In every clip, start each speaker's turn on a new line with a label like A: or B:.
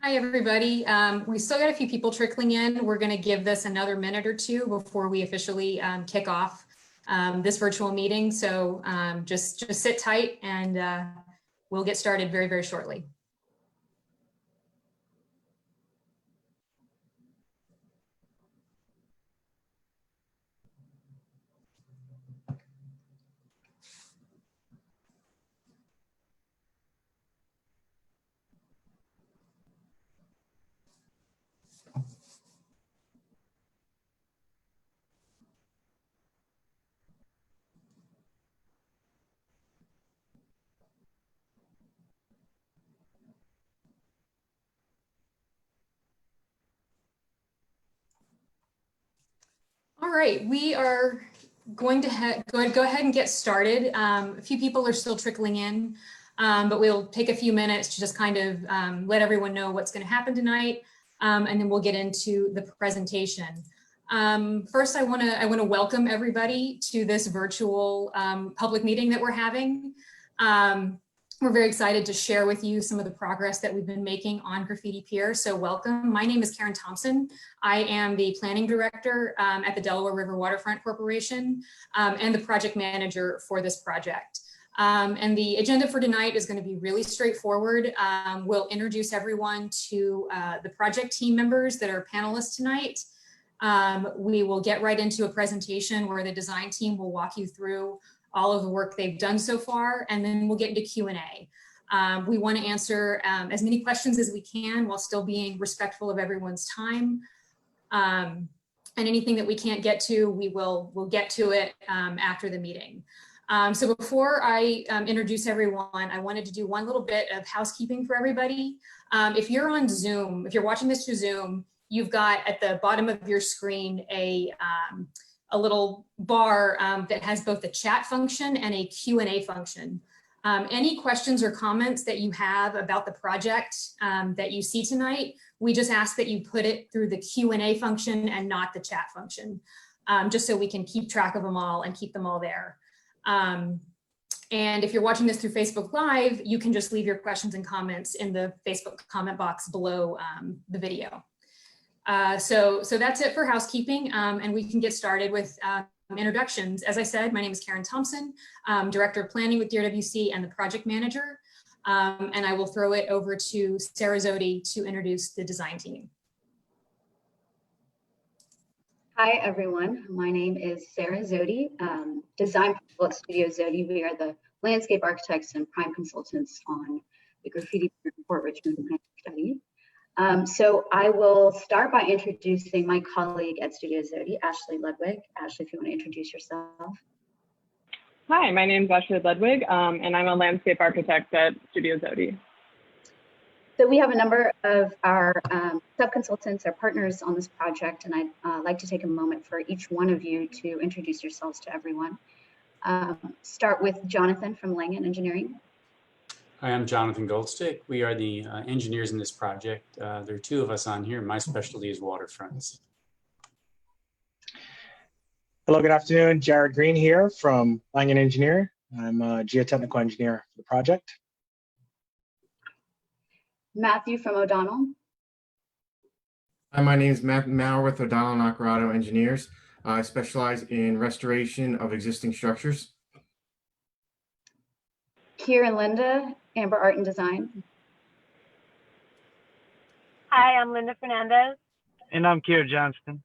A: Hi, everybody. We still got a few people trickling in. We're going to give this another minute or two before we officially kick off this virtual meeting. So just sit tight and we'll get started very, very shortly. All right, we are going to go ahead and get started. A few people are still trickling in, but we'll take a few minutes to just kind of let everyone know what's going to happen tonight, and then we'll get into the presentation. First, I want to welcome everybody to this virtual public meeting that we're having. We're very excited to share with you some of the progress that we've been making on Graffiti Pier, so welcome. My name is Karen Thompson. I am the planning director at the Delaware River Waterfront Corporation and the project manager for this project. And the agenda for tonight is going to be really straightforward. We'll introduce everyone to the project team members that are panelists tonight. We will get right into a presentation where the design team will walk you through all of the work they've done so far, and then we'll get into Q&A. We want to answer as many questions as we can while still being respectful of everyone's time. And anything that we can't get to, we'll get to it after the meeting. So before I introduce everyone, I wanted to do one little bit of housekeeping for everybody. If you're on Zoom, if you're watching this through Zoom, you've got at the bottom of your screen a little bar that has both the chat function and a Q&A function. Any questions or comments that you have about the project that you see tonight, we just ask that you put it through the Q&A function and not the chat function, just so we can keep track of them all and keep them all there. And if you're watching this through Facebook Live, you can just leave your questions and comments in the Facebook comment box below the video. So that's it for housekeeping, and we can get started with introductions. As I said, my name is Karen Thompson, Director of Planning with DRWC and the project manager, and I will throw it over to Sarah Zewde to introduce the design team.
B: Hi, everyone. My name is Sarah Zewde, design principal at Studio Zewde. We are the landscape architects and prime consultants on the Graffiti Pier Fort Richmond study. So I will start by introducing my colleague at Studio Zewde, Ashley Ludwig. Ashley, if you want to introduce yourself.
C: Hi, my name is Ashley Ludwig, and I'm a landscape architect at Studio Zewde.
B: So we have a number of our sub-consultants or partners on this project, and I'd like to take a moment for each one of you to introduce yourselves to everyone. Start with Jonathan from Langen Engineering.
D: Hi, I'm Jonathan Goldstick. We are the engineers in this project. There are two of us on here. My specialty is waterfronts.
E: Hello, good afternoon. Jared Green here from Langen Engineer. I'm a geotechnical engineer for the project.
B: Matthew from O'Donnell.
F: Hi, my name is Matt Maurer with O'Donnell and Nacarado Engineers. I specialize in restoration of existing structures.
B: Kier and Linda, Amber Art and Design.
G: Hi, I'm Linda Fernandez.
H: And I'm Kier Johnston.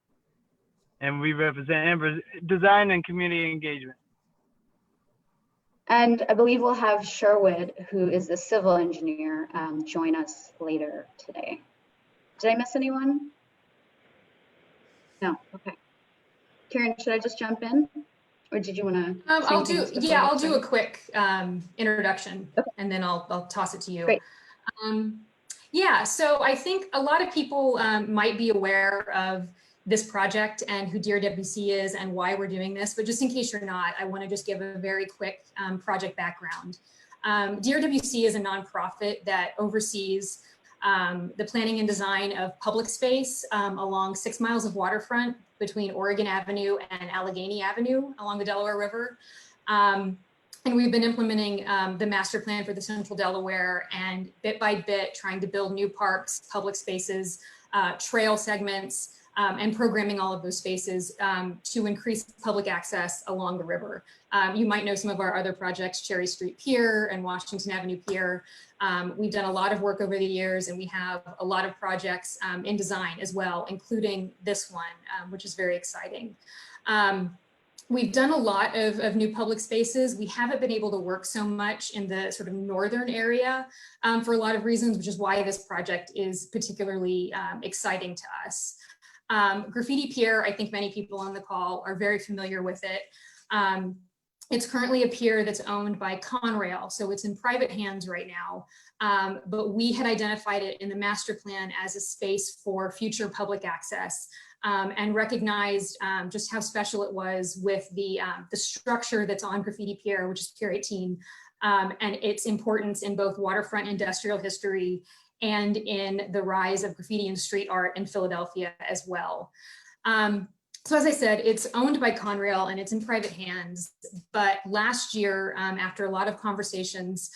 H: And we represent Amber's Design and Community Engagement.
B: And I believe we'll have Sherwood, who is the civil engineer, join us later today. Did I miss anyone? No, okay. Karen, should I just jump in? Or did you want to?
A: I'll do a quick introduction, okay, and then I'll toss it to you.
B: Great.
A: Yeah, so I think a lot of people might be aware of this project and who DRWC is and why we're doing this, but just in case you're not, I want to just give a very quick project background. DRWC is a nonprofit that oversees the planning and design of public space along 6 miles of waterfront between Oregon Avenue and Alleghany Avenue along the Delaware River. And And we've been implementing the master plan for the Central Delaware, and bit by bit trying to build new parks, public spaces, trail segments, and programming all of those spaces to increase public access along the river. You might know some of our other projects, Cherry Street Pier and Washington Avenue Pier. We've done a lot of work over the years, and we have a lot of projects in design as well, including this one, which is very exciting. We've done a lot of new public spaces. We haven't been able to work so much in the sort of northern area for a lot of reasons, which is why this project is particularly exciting to us. Graffiti Pier, I think many people on the call are very familiar with it. It's currently a pier that's owned by Conrail, so it's in private hands right now. But we had identified it in the master plan as a space for future public access. And recognized just how special it was with the structure that's on Graffiti Pier, which is Pier 18, and its importance in both waterfront industrial history and in the rise of graffiti and street art in Philadelphia as well. So as I said, it's owned by Conrail and it's in private hands, but last year, after a lot of conversations,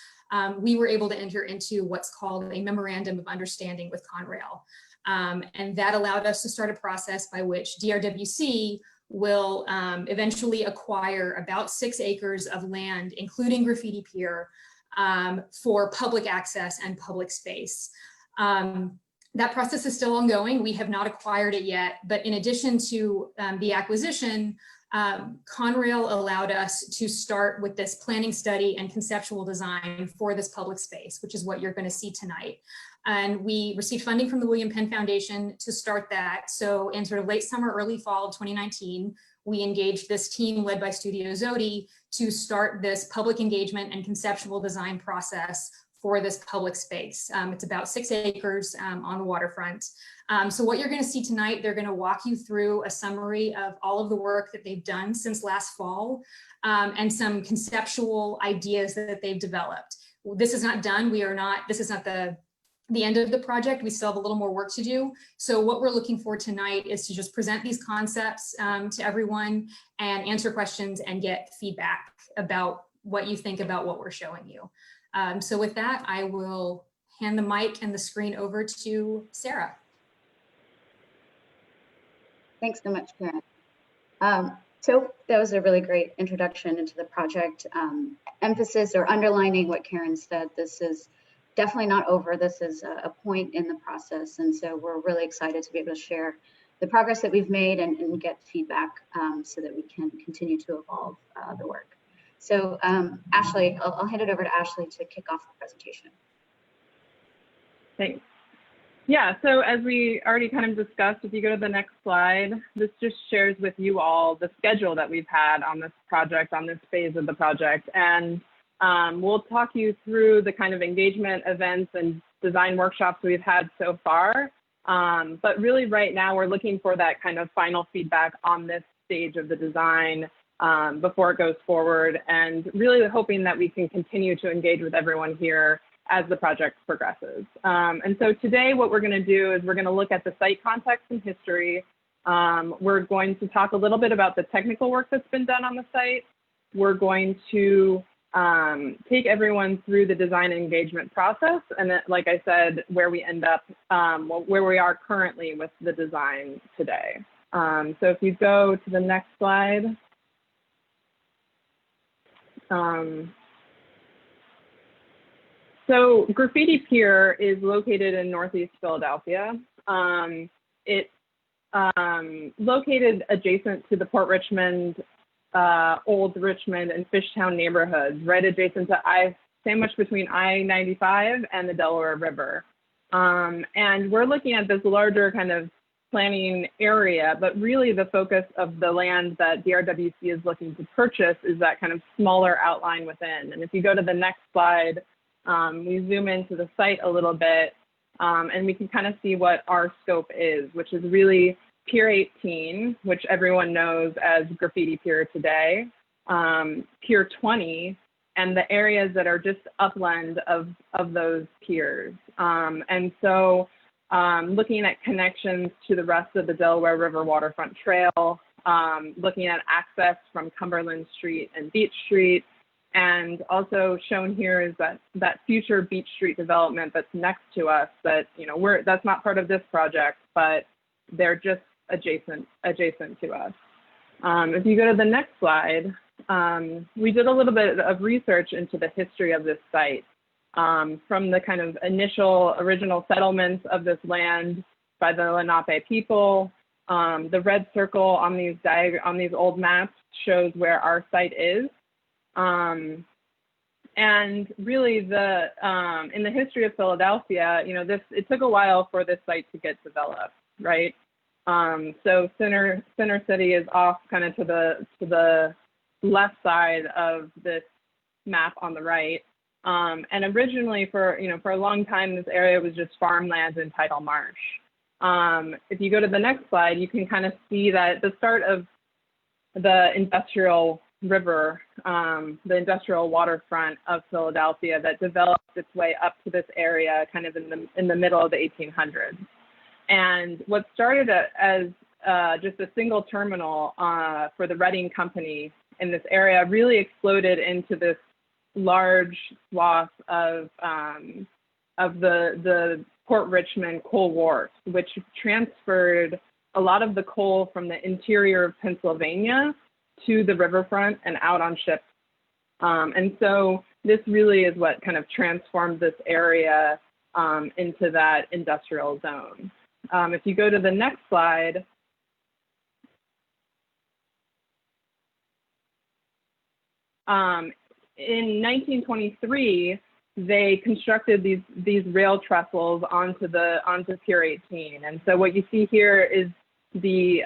A: we were able to enter into what's called a memorandum of understanding with Conrail. And that allowed us to start a process by which DRWC will eventually acquire about 6 acres of land, including Graffiti Pier, for public access and public space. That process is still ongoing. We have not acquired it yet, but in addition to the acquisition, Conrail allowed us to start with this planning study and conceptual design for this public space, which is what you're going to see tonight. And we received funding from the William Penn Foundation to start that. So in sort of late summer, early fall of 2019, we engaged this team led by Studio Zewde to start this public engagement and conceptual design process for this public space. It's about 6 acres on the waterfront. So what you're going to see tonight, they're going to walk you through a summary of all of the work that they've done since last fall and some conceptual ideas that they've developed. This is not done. This is not the end of the project. We still have a little more work to do. So what we're looking for tonight is to just present these concepts to everyone and answer questions and get feedback about what you think about what we're showing you. So with that, I will hand the mic and the screen over to Sarah.
B: Thanks so much, Karen. So that was a really great introduction into the project. Emphasis or underlining what Karen said, this is definitely not over. This is a point in the process. And so we're really excited to be able to share the progress that we've made and get feedback so that we can continue to evolve the work. So Ashley, I'll hand it over to Ashley to kick off the presentation.
C: Thanks. Yeah, so as we already kind of discussed, if you go to the next slide, this just shares with you all the schedule that we've had on this project, on this phase of the project. And we'll talk you through the kind of engagement events and design workshops we've had so far. But really right now we're looking for that kind of final feedback on this stage of the design before it goes forward, and really hoping that we can continue to engage with everyone here as the project progresses. And so today what we're going to do is we're going to look at the site context and history. We're going to talk a little bit about the technical work that's been done on the site. We're going to take everyone through the design and engagement process, and then, like I said, where we end up, where we are currently with the design today. So if you go to the next slide. So Graffiti Pier is located in Northeast Philadelphia. It's located adjacent to the Port Richmond, Old Richmond and Fishtown neighborhoods, right adjacent to sandwiched between I-95 and the Delaware River. And we're looking at this larger kind of planning area, but really the focus of the land that DRWC is looking to purchase is that kind of smaller outline within. And if you go to the next slide, we zoom into the site a little bit, and we can kind of see what our scope is, which is really Pier 18, which everyone knows as Graffiti Pier today, Pier 20, and the areas that are just upland of those piers. And so looking at connections to the rest of the Delaware River Waterfront Trail, looking at access from Cumberland Street and Beach Street, And also shown here is that future Beach Street development that's next to us that, that's not part of this project, but they're just adjacent to us. If you go to the next slide, we did a little bit of research into the history of this site, from the kind of original settlements of this land by the Lenape people. The red circle on these old maps shows where our site is. And really in the history of Philadelphia, it took a while for this site to get developed, right? So Center City is off kind of to the left side of this map on the right. And originally for a long time, this area was just farmland and tidal marsh. If you go to the next slide, you can kind of see that the start of the industrial river, the industrial waterfront of Philadelphia that developed its way up to this area kind of in the middle of the 1800s. And what started as just a single terminal for the Reading Company in this area really exploded into this large swath of the Port Richmond coal wharf, which transferred a lot of the coal from the interior of Pennsylvania to the riverfront and out on ships. And so this really is what kind of transformed this area into that industrial zone. If you go to the next slide, in 1923, they constructed these rail trestles onto Pier 18. And so what you see here is the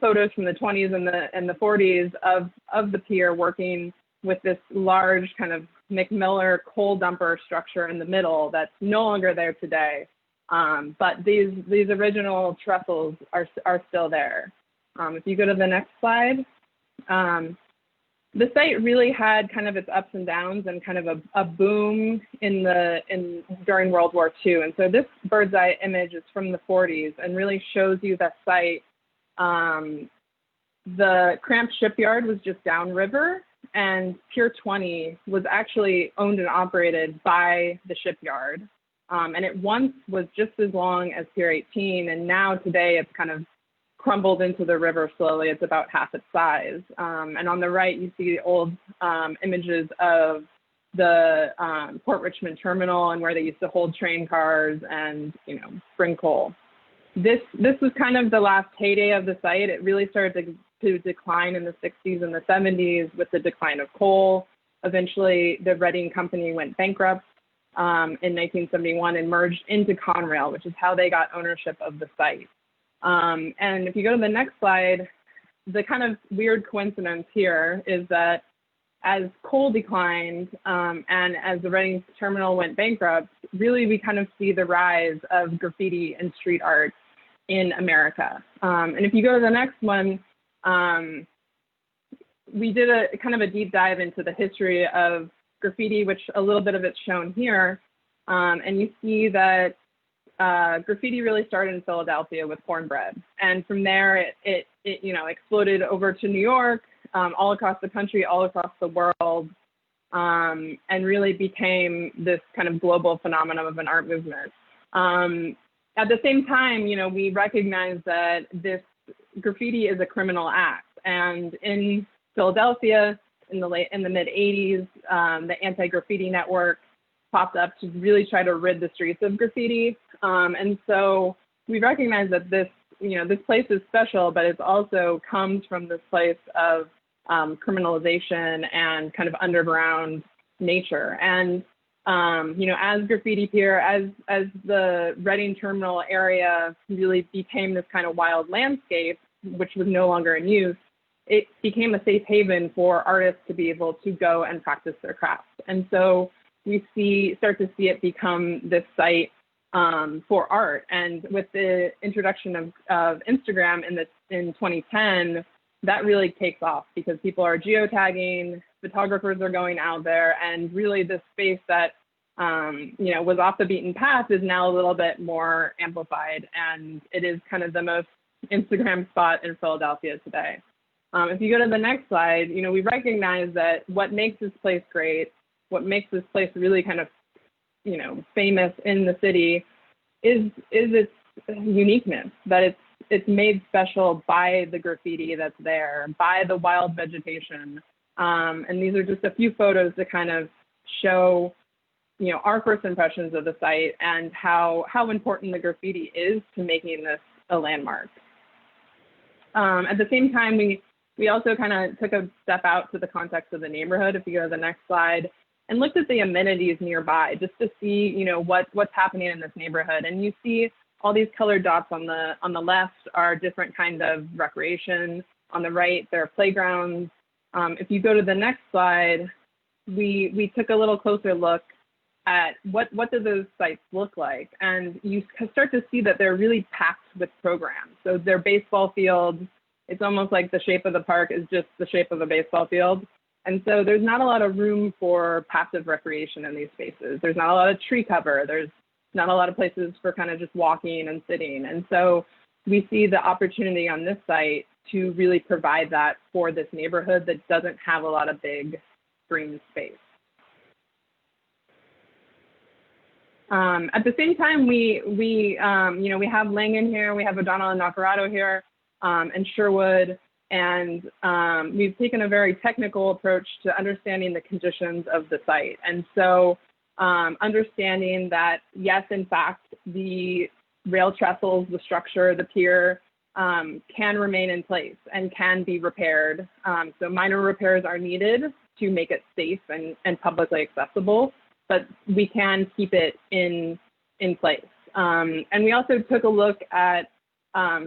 C: photos from the 20s and the 40s of the pier working with this large kind of McMiller coal dumper structure in the middle that's no longer there today. But these original trestles are still there. If you go to the next slide, the site really had kind of its ups and downs and kind of a boom during World War II. And so this bird's eye image is from the 40s and really shows you that site. The Cramp Shipyard was just downriver, and Pier 20 was actually owned and operated by the shipyard. And it once was just as long as Pier 18, and now today it's kind of crumbled into the river slowly. It's about half its size. And on the right, you see the old images of the Port Richmond terminal and where they used to hold train cars and bring coal. This was kind of the last heyday of the site. It really started to decline in the 60s and the 70s with the decline of coal. Eventually, the Reading Company went bankrupt in 1971 and merged into Conrail, which is how they got ownership of the site. And if you go to the next slide, the kind of weird coincidence here is that as coal declined and as the Reading terminal went bankrupt, really we kind of see the rise of graffiti and street art in America. And if you go to the next one, we did a kind of a deep dive into the history of graffiti, which a little bit of it's shown here. And you see that graffiti really started in Philadelphia with cornbread. And from there, it exploded over to New York, all across the country, all across the world, and really became this kind of global phenomenon of an art movement. At the same time, we recognize that this graffiti is a criminal act. And in Philadelphia, in the mid 80s, the Anti-Graffiti Network popped up to really try to rid the streets of graffiti. And so we recognize that this place is special, but it also comes from this place of criminalization and kind of underground nature. And as Graffiti Pier, as the Reading terminal area really became this kind of wild landscape, which was no longer in use, it became a safe haven for artists to be able to go and practice their craft. And so we start to see it become this site for art. And with the introduction of Instagram in 2010, that really takes off because people are geotagging, photographers are going out there, and really this space that was off the beaten path is now a little bit more amplified, and it is kind of the most Instagram spot in Philadelphia today. If you go to the next slide, we recognize that what makes this place great, what makes this place really kind of, famous in the city is its uniqueness, that it's made special by the graffiti that's there, by the wild vegetation. And these are just a few photos to kind of show, our first impressions of the site and how important the graffiti is to making this a landmark. At the same time, we also kind of took a step out to the context of the neighborhood. If you go to the next slide, and looked at the amenities nearby just to see, what's happening in this neighborhood. And you see all these colored dots on the left are different kind of recreation. On the right, there are playgrounds. If you go to the next slide, we took a little closer look at what do those sites look like. And you start to see that they're really packed with programs. So they're baseball fields. It's almost like the shape of the park is just the shape of a baseball field. And so there's not a lot of room for passive recreation in these spaces. There's not a lot of tree cover. There's not a lot of places for kind of just walking and sitting. And so we see the opportunity on this site to really provide that for this neighborhood that doesn't have a lot of big green space. At the same time, we have Langan here, we have O'Donnell and Nacarado here, and Sherwood. And we've taken a very technical approach to understanding the conditions of the site. And so understanding that, yes, in fact, the rail trestles, the structure, the pier can remain in place and can be repaired. So minor repairs are needed to make it safe and publicly accessible, but we can keep it in place. And we also took a look at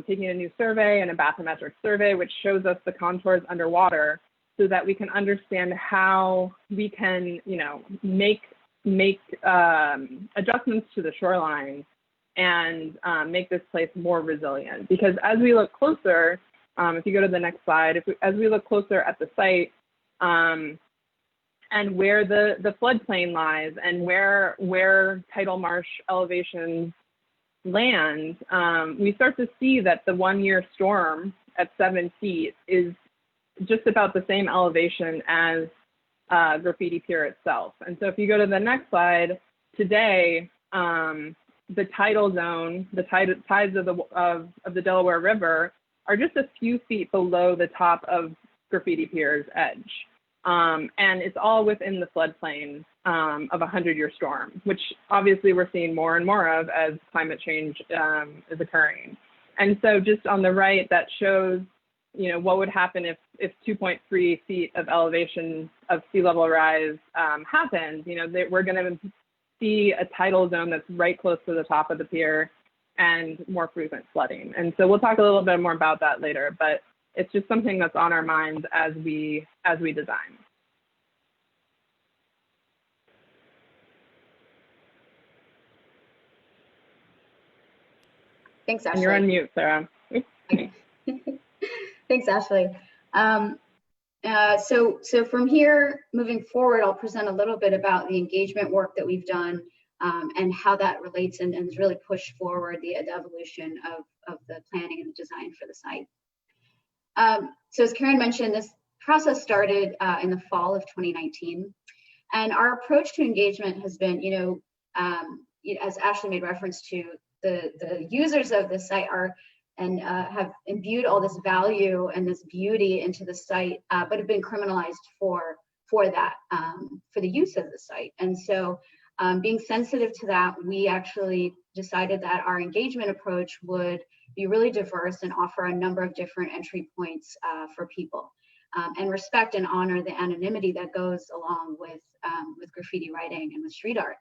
C: taking a new survey and a bathymetric survey, which shows us the contours underwater so that we can understand how we can, make adjustments to the shoreline and make this place more resilient. Because as we look closer, if you go to the next slide, as we look closer at the site and where the floodplain lies and where tidal marsh elevations land, we start to see that the 1 year storm at 7 feet is just about the same elevation as Graffiti Pier itself. And so if you go to the next slide, today, the tidal zone, the tides of the Delaware River are just a few feet below the top of Graffiti Pier's edge. And it's all within the floodplain of a 100-year storm, which obviously we're seeing more and more of as climate change is occurring. And so just on the right, that shows, what would happen if 2.3 feet of elevation of sea level rise happens. We're going to see a tidal zone that's right close to the top of the pier and more frequent flooding. And so we'll talk a little bit more about that later, but it's just something that's on our minds as we design.
B: Thanks, Ashley.
C: And you're on mute, Sarah.
B: Thanks, Ashley. So from here, moving forward, I'll present a little bit about the engagement work that we've done and how that relates and has really pushed forward the evolution of the planning and the design for the site. So as Karen mentioned, this process started in the fall of 2019. And our approach to engagement has been, as Ashley made reference to, the users of the site are and have imbued all this value and this beauty into the site, but have been criminalized for the use of the site. And so being sensitive to that, we actually decided that our engagement approach would be really diverse and offer a number of different entry points for people and respect and honor the anonymity that goes along with graffiti writing and with street art.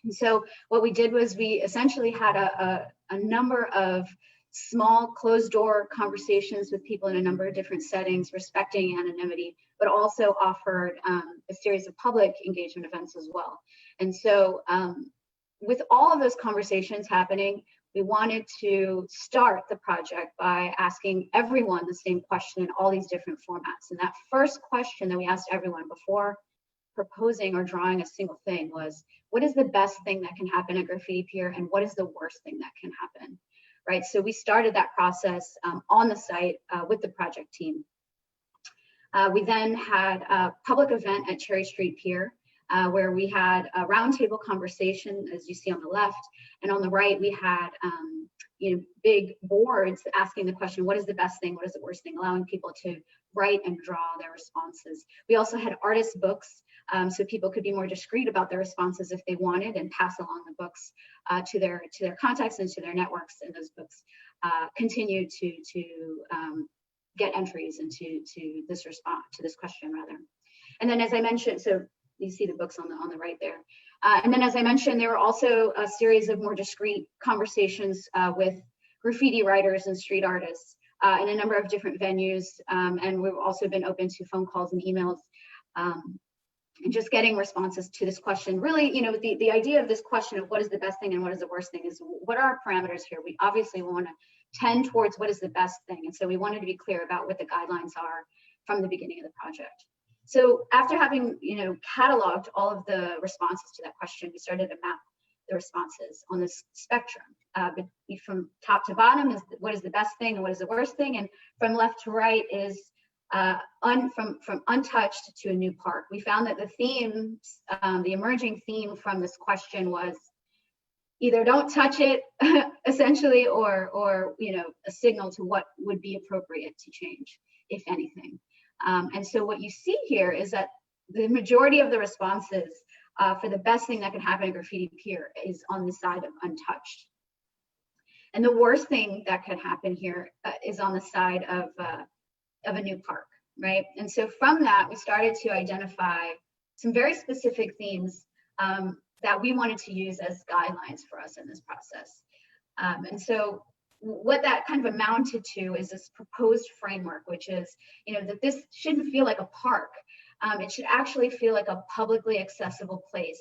B: And so what we did was we essentially had a number of small closed door conversations with people in a number of different settings, respecting anonymity, but also offered a series of public engagement events as well. And so with all of those conversations happening, we wanted to start the project by asking everyone the same question in all these different formats. And that first question that we asked everyone before proposing or drawing a single thing was, what is the best thing that can happen at Graffiti Pier and what is the worst thing that can happen, right? So we started that process on the site with the project team. We then had a public event at Cherry Street Pier, where we had a roundtable conversation, as you see on the left, and on the right we had big boards asking the question, what is the best thing, what is the worst thing, allowing people to write and draw their responses. We also had artist books, so people could be more discreet about their responses if they wanted, and pass along the books to their contacts and to their networks, and those books continue to get entries into this response, to this question rather. And then, as I mentioned, so you see the books on the right there. And then, as I mentioned, there were also a series of more discreet conversations with graffiti writers and street artists in a number of different venues. And we've also been open to phone calls and emails, and just getting responses to this question. Really, the idea of this question of what is the best thing and what is the worst thing is, what are our parameters here? We obviously want to tend towards what is the best thing. And so we wanted to be clear about what the guidelines are from the beginning of the project. So after having, cataloged all of the responses to that question, we started to map the responses on this spectrum. But from top to bottom is what is the best thing and what is the worst thing, and from left to right is from untouched to a new park. We found that the themes, the emerging theme from this question was either don't touch it, essentially, or a signal to what would be appropriate to change, if anything. And so what you see here is that the majority of the responses for the best thing that could happen at Graffiti Pier is on the side of untouched. And the worst thing that could happen here is on the side of a new park, right? And so from that, we started to identify some very specific themes that we wanted to use as guidelines for us in this process. And so what that kind of amounted to is this proposed framework, which is, that this shouldn't feel like a park. It should actually feel like a publicly accessible place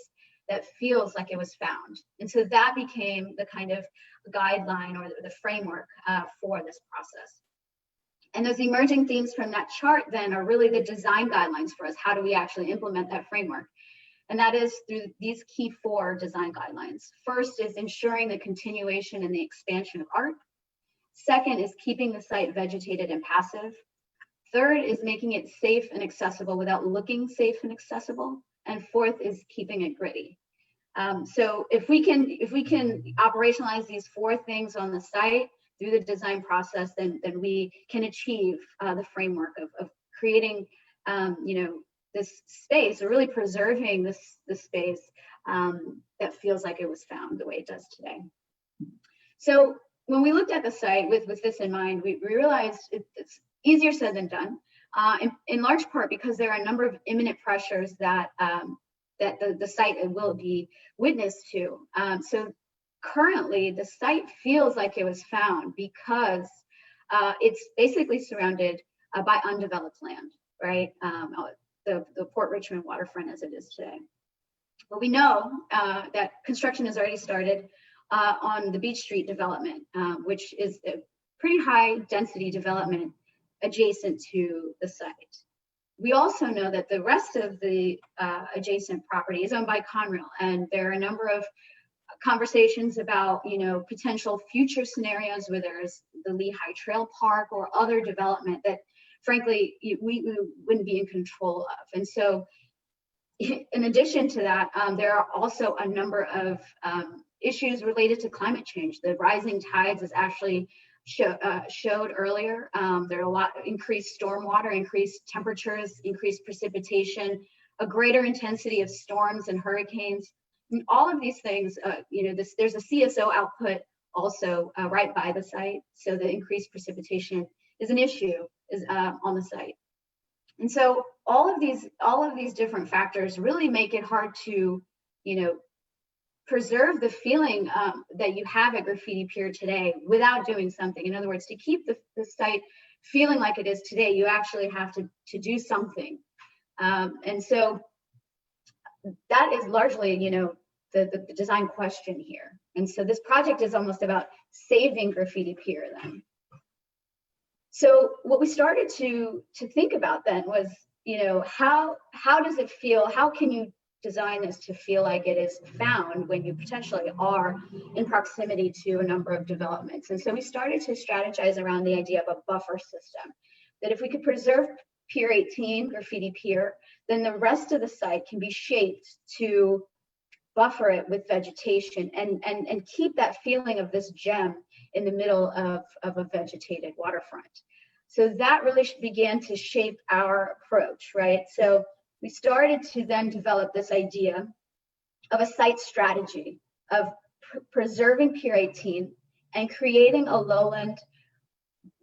B: that feels like it was found. And so that became the kind of guideline or the framework for this process. And those emerging themes from that chart then are really the design guidelines for us. How do we actually implement that framework? And that is through these key 4 design guidelines. First is ensuring the continuation and the expansion of art. Second is keeping the site vegetated and passive. Third is making it safe and accessible without looking safe and accessible. And fourth is keeping it gritty. So if we can operationalize these 4 things on the site through the design process, then we can achieve the framework of creating, this space, or really preserving this space that feels like it was found the way it does today. So when we looked at the site with this in mind, we realized it's easier said than done, in large part because there are a number of imminent pressures that the site will be witness to. So currently, the site feels like it was found because it's basically surrounded by undeveloped land, right? The Port Richmond waterfront as it is today. But we know that construction has already started on the Beach Street development, which is a pretty high density development adjacent to the site. We also know that the rest of the adjacent property is owned by Conrail, and there are a number of conversations about potential future scenarios where there's the Lehigh Trail Park or other development that frankly we wouldn't be in control of. And so in addition to that, there are also a number of issues related to climate change. The rising tides is actually showed earlier. There are a lot of increased stormwater, increased temperatures, increased precipitation, a greater intensity of storms and hurricanes. And all of these things, there's a CSO output also right by the site. So the increased precipitation is an issue on the site. And so all of these different factors really make it hard to, preserve the feeling that you have at Graffiti Pier today without doing something. In other words, to keep the site feeling like it is today, you actually have to do something. And so that is largely, the design question here. And so this project is almost about saving Graffiti Pier then. So what we started to think about then was, how does it feel? How can you design this to feel like it is found when you potentially are in proximity to a number of developments? And so we started to strategize around the idea of a buffer system, that if we could preserve Pier 18, Graffiti Pier, then the rest of the site can be shaped to buffer it with vegetation and keep that feeling of this gem in the middle of a vegetated waterfront. So that really began to shape our approach, right? So we started to then develop this idea of a site strategy of preserving Pier 18 and creating a lowland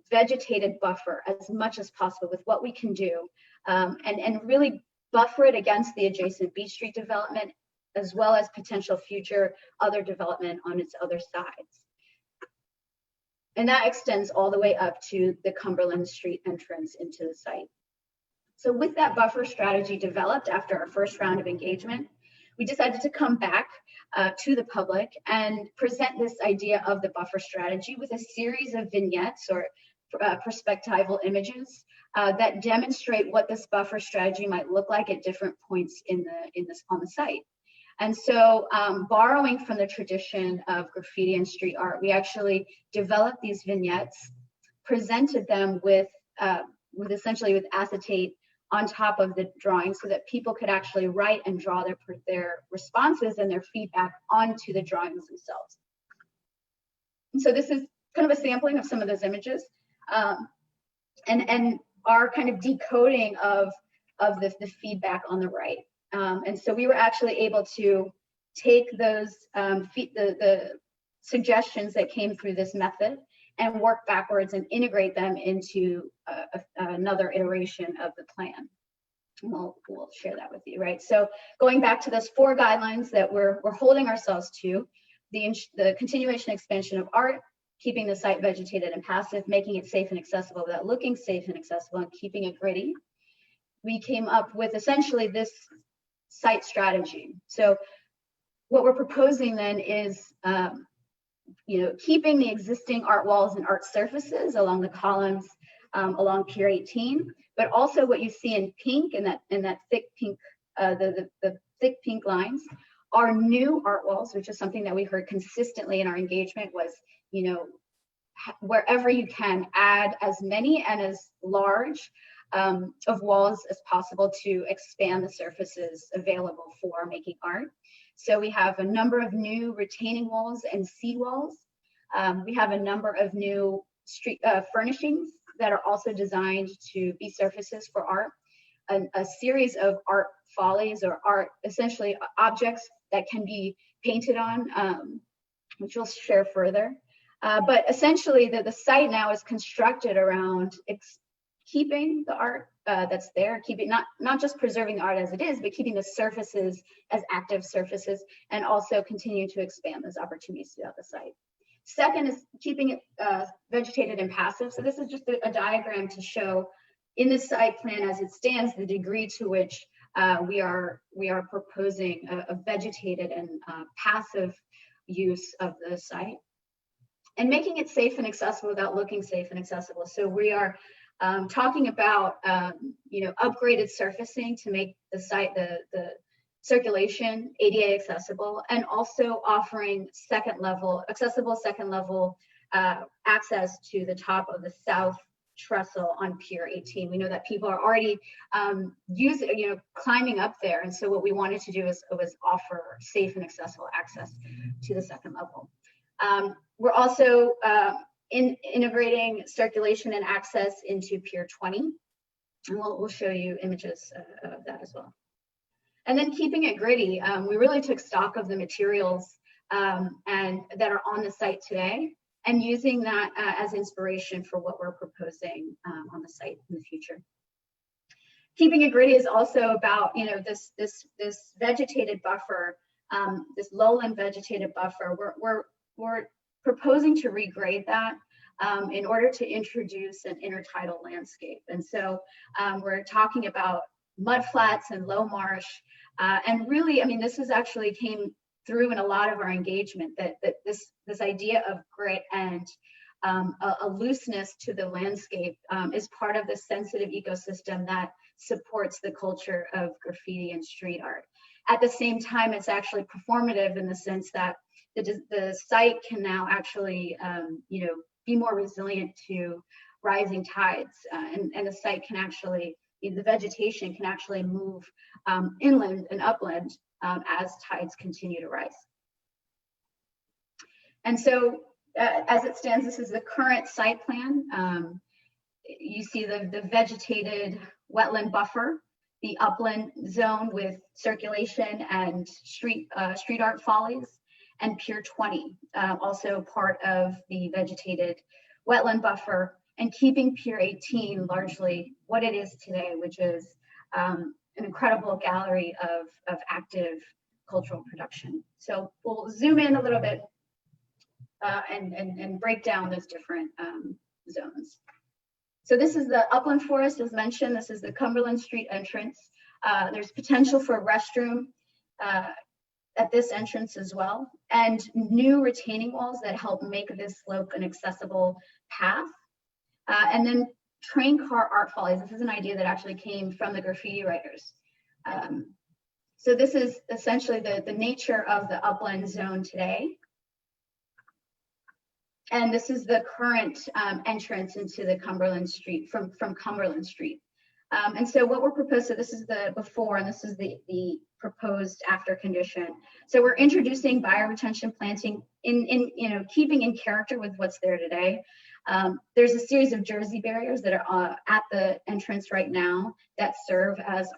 B: vegetated buffer as much as possible with what we can do, and really buffer it against the adjacent Beach Street development, as well as potential future other development on its other sides. And that extends all the way up to the Cumberland Street entrance into the site. So with that buffer strategy developed after our first round of engagement, we decided to come back to the public and present this idea of the buffer strategy with a series of vignettes or perspectival images that demonstrate what this buffer strategy might look like at different points on the site. And so, borrowing from the tradition of graffiti and street art, we actually developed these vignettes, presented them with essentially with acetate on top of the drawing, so that people could actually write and draw their responses and their feedback onto the drawings themselves. And so this is kind of a sampling of some of those images, and our kind of decoding of the feedback on the right. And so we were actually able to take those the suggestions that came through this method and work backwards and integrate them into another iteration of the plan. And we'll share that with you, right? So going back to those 4 guidelines that we're holding ourselves to, the continuation expansion of art, keeping the site vegetated and passive, making it safe and accessible without looking safe and accessible, and keeping it gritty. We came up with essentially this site strategy. So what we're proposing then is, keeping the existing art walls and art surfaces along the columns along Pier 18, but also what you see in pink and that thick pink, the thick pink lines are new art walls, which is something that we heard consistently in our engagement was, wherever you can add as many and as large of walls as possible to expand the surfaces available for making art. So we have a number of new retaining walls and seed walls. We have a number of new street furnishings that are also designed to be surfaces for art. A series of art follies or art, essentially objects that can be painted on, which we'll share further. But essentially the site now is constructed around keeping the art that's there, keeping not just preserving the art as it is, but keeping the surfaces as active surfaces, and also continue to expand those opportunities throughout the site. Second is keeping it vegetated and passive. So this is just a diagram to show in the site plan as it stands the degree to which we are proposing a vegetated and passive use of the site, and making it safe and accessible without looking safe and accessible. So we are talking about upgraded surfacing to make the site, the circulation ADA accessible, and also offering accessible second level access to the top of the south trestle on Pier 18. We know that people are already climbing up there, and so what we wanted to do was offer safe and accessible access to the second level. We're also integrating circulation and access into Pier 20, and we'll show you images of that as well. And then keeping it gritty, we really took stock of the materials and that are on the site today, and using that as inspiration for what we're proposing on the site in the future. Keeping it gritty is also about this vegetated buffer, this lowland vegetated buffer. We're proposing to regrade that in order to introduce an intertidal landscape. And so we're talking about mudflats and low marsh. And really, this is actually came through in a lot of our engagement, that this idea of grit and a looseness to the landscape is part of the sensitive ecosystem that supports the culture of graffiti and street art. At the same time, it's actually performative in the sense that the site can now actually, be more resilient to rising tides, and the site can actually the vegetation can actually move inland and upland as tides continue to rise. And so as it stands, this is the current site plan. You see the vegetated wetland buffer, the upland zone with circulation and street art follies, and Pier 20, also part of the vegetated wetland buffer, and keeping Pier 18 largely what it is today, which is an incredible gallery of active cultural production. So we'll zoom in a little bit and break down those different zones. So this is the Upland Forest, as mentioned. This is the Cumberland Street entrance. There's potential for a restroom at this entrance as well, and new retaining walls that help make this slope an accessible path. And then train car art follies. This is an idea that actually came from the graffiti writers. So this is essentially the nature of the upland zone today. And this is the current entrance into the Cumberland Street from Cumberland Street. And so what we're proposed, so this is the before and this is the proposed after condition. So we're introducing bioretention planting in keeping in character with what's there today. There's a series of jersey barriers that are at the entrance right now that serve as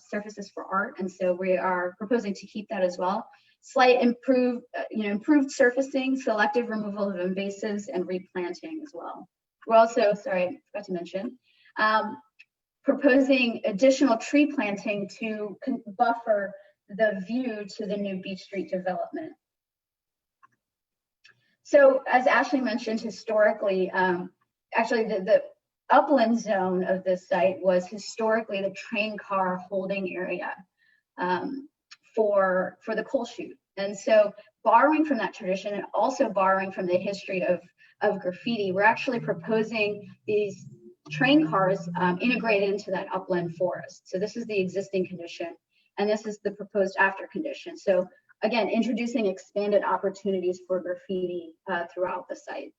B: surfaces for art. And so we are proposing to keep that as well. Slight improved surfacing, selective removal of invasives, and replanting as well. We're also, sorry, I forgot to mention, proposing additional tree planting to buffer the view to the new Beach Street development. So as Ashley mentioned, historically, actually the upland zone of this site was historically the train car holding area for the coal chute. And so borrowing from that tradition and also borrowing from the history of graffiti, we're actually proposing these train cars integrated into that upland forest. So this is the existing condition, and this is the proposed after condition. So again, introducing expanded opportunities for graffiti throughout the site.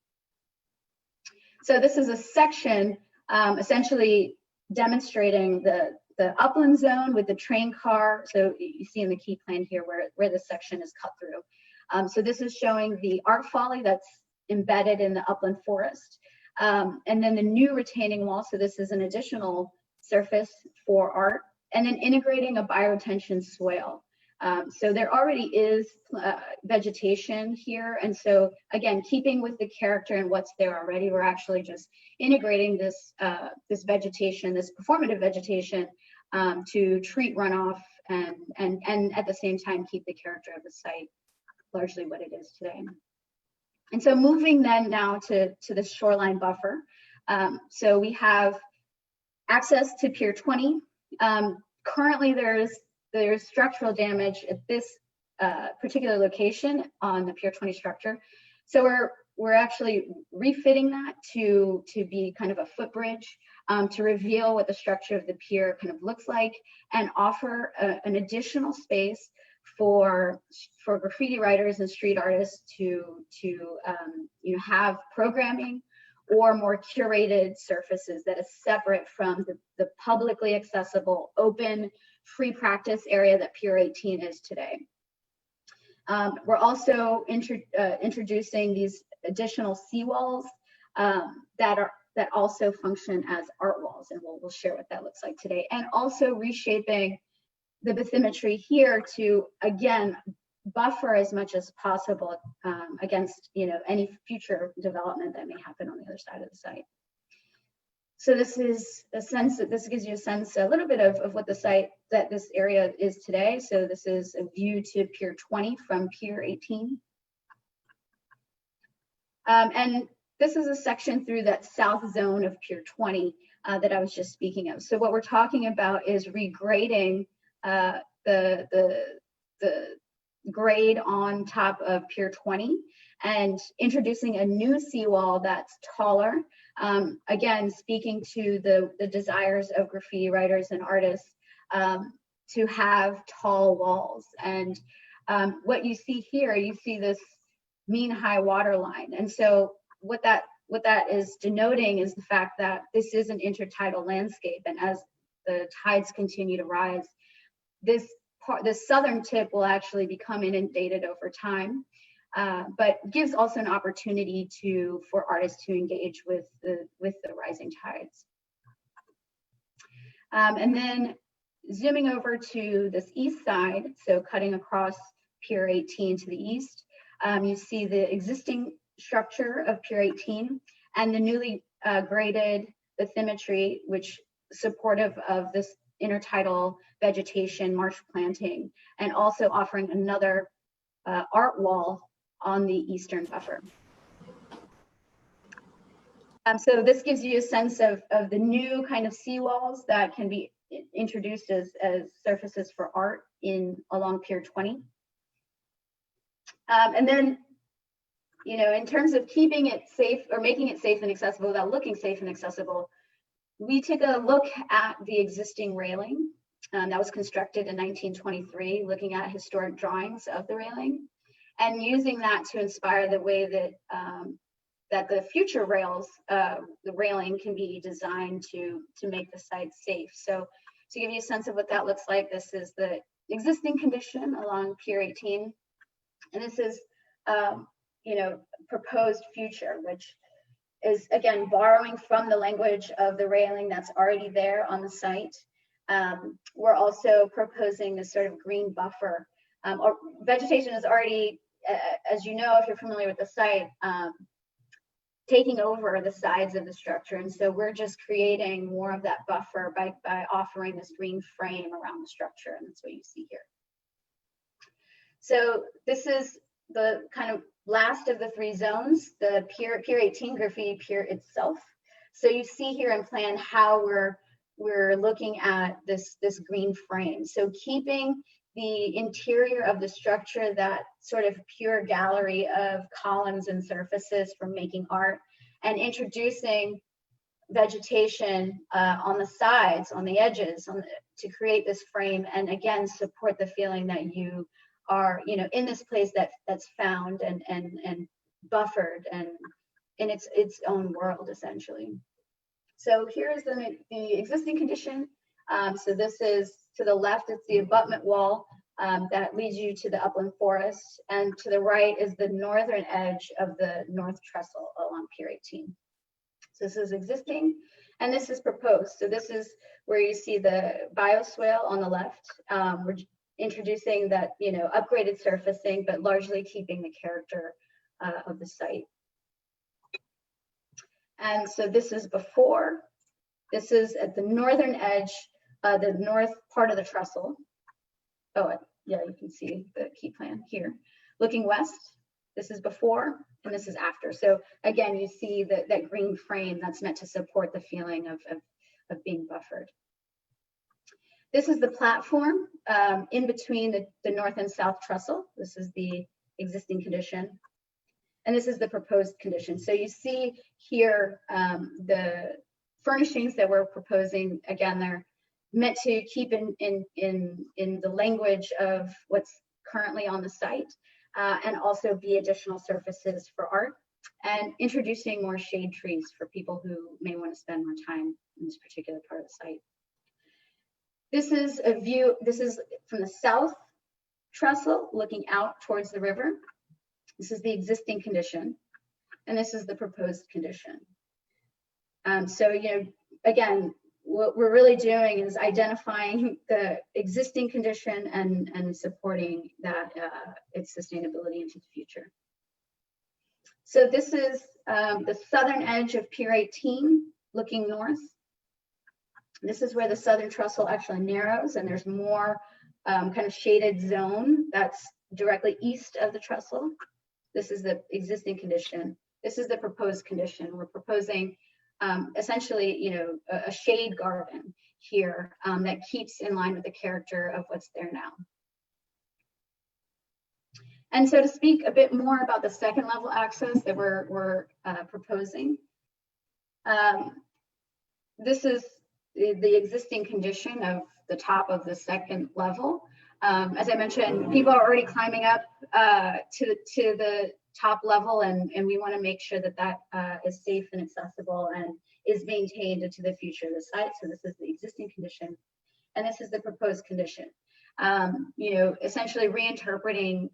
B: So this is a section essentially demonstrating the upland zone with the train car. So you see in the key plan here where this section is cut through. So this is showing the art folly that's embedded in the upland forest. And then the new retaining wall. So this is an additional surface for art, and then integrating a bioretention swale. So there already is vegetation here. And so again, keeping with the character and what's there already, we're actually just integrating this, this vegetation, this performative vegetation to treat runoff and at the same time, keep the character of the site largely what it is today. And so moving then now to the shoreline buffer. So we have access to Pier 20. Currently there's structural damage at this particular location on the Pier 20 structure. So we're actually refitting that to be kind of a footbridge to reveal what the structure of the pier kind of looks like and offer an additional space for graffiti writers and street artists to have programming or more curated surfaces that is separate from the publicly accessible, open, free practice area that Pier 18 is today. We're also introducing these additional seawalls that also function as art walls, and we'll share what that looks like today. And also reshaping the bathymetry here to, again, buffer as much as possible against any future development that may happen on the other side of the site. So this is a sense that this gives you a sense, a little bit of what the site, that this area is today. So this is a view to Pier 20 from Pier 18. And this is a section through that south zone of Pier 20 that I was just speaking of. So what we're talking about is regrading the grade on top of Pier 20 and introducing a new seawall that's taller. Again, speaking to the desires of graffiti writers and artists to have tall walls. And what you see here, you see this mean high water line. And so what that is denoting is the fact that this is an intertidal landscape. And as the tides continue to rise, this southern tip will actually become inundated over time, but gives also an opportunity for artists to engage with the rising tides. And then zooming over to this east side, so cutting across Pier 18 to the east, you see the existing structure of Pier 18 and the newly graded bathymetry, which is supportive of this intertidal vegetation, marsh planting, and also offering another art wall on the eastern buffer. So this gives you a sense of the new kind of seawalls that can be introduced as surfaces for art along Pier 20. And then, you know, in terms of keeping it safe or making it safe and accessible without looking safe and accessible, we took a look at the existing railing that was constructed in 1923, looking at historic drawings of the railing and using that to inspire the way that that the future rails, the railing can be designed to make the site safe. So to give you a sense of what that looks like, this is the existing condition along Pier 18. And this is, you know, proposed future, which is, again, borrowing from the language of the railing that's already there on the site. We're also proposing this sort of green buffer. Or vegetation is already, as you know, if you're familiar with the site, taking over the sides of the structure. And so we're just creating more of that buffer by offering this green frame around the structure. And that's what you see here. So this is the kind of last of the three zones, the Pier 18 Graffiti Pier itself. So you see here in plan how we're looking at this green frame. So keeping the interior of the structure, that sort of pure gallery of columns and surfaces for making art, and introducing vegetation on the sides, on the edges, to create this frame, and again support the feeling that you are, you know, in this place that's found and buffered and in its own world, essentially. So here's the existing condition. So this is to the left, it's the abutment wall that leads you to the Upland Forest, and to the right is the northern edge of the North Trestle along Pier 18. So this is existing, and this is proposed. So this is where you see the bioswale on the left. We're introducing that, you know, upgraded surfacing, but largely keeping the character of the site. And so this is before. This is at the northern edge, the north part of the trestle. Oh, yeah, you can see the key plan here. Looking west, this is before, and this is after. So again, you see that green frame that's meant to support the feeling of being buffered. This is the platform in between the north and south trestle. This is the existing condition. And this is the proposed condition. So you see here the furnishings that we're proposing. Again, they're meant to keep in the language of what's currently on the site, and also be additional surfaces for art, and introducing more shade trees for people who may want to spend more time in this particular part of the site. This is a view, this is from the south trestle looking out towards the river. This is the existing condition, and this is the proposed condition. So, you know, again, what we're really doing is identifying the existing condition and supporting that its sustainability into the future. So this is the southern edge of Pier 18 looking north. This is where the southern trestle actually narrows, and there's more kind of shaded zone that's directly east of the trestle. This is the existing condition. This is the proposed condition. We're proposing essentially, you know, a shade garden here that keeps in line with the character of what's there now. And so to speak a bit more about the second level access that we're proposing, this is the existing condition of the top of the second level. As I mentioned, people are already climbing up to top level, and we want to make sure that that is safe and accessible and is maintained into the future of the site. So this is the existing condition, and this is the proposed condition. You know, essentially reinterpreting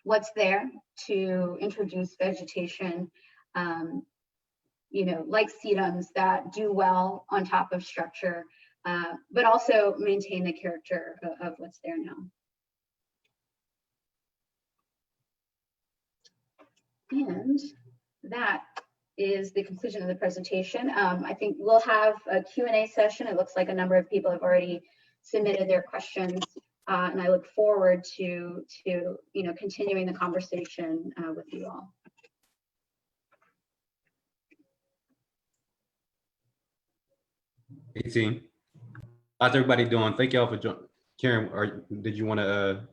B: what's there to introduce vegetation, you know, like sedums that do well on top of structure, but also maintain the character of what's there now. And that is the conclusion of the presentation. I think we'll have a Q&A session. It looks like a number of people have already submitted their questions, and I look forward to you know, continuing the conversation with you all.
I: Hey team, how's everybody doing? Thank y'all for joining. Karen, or did you want to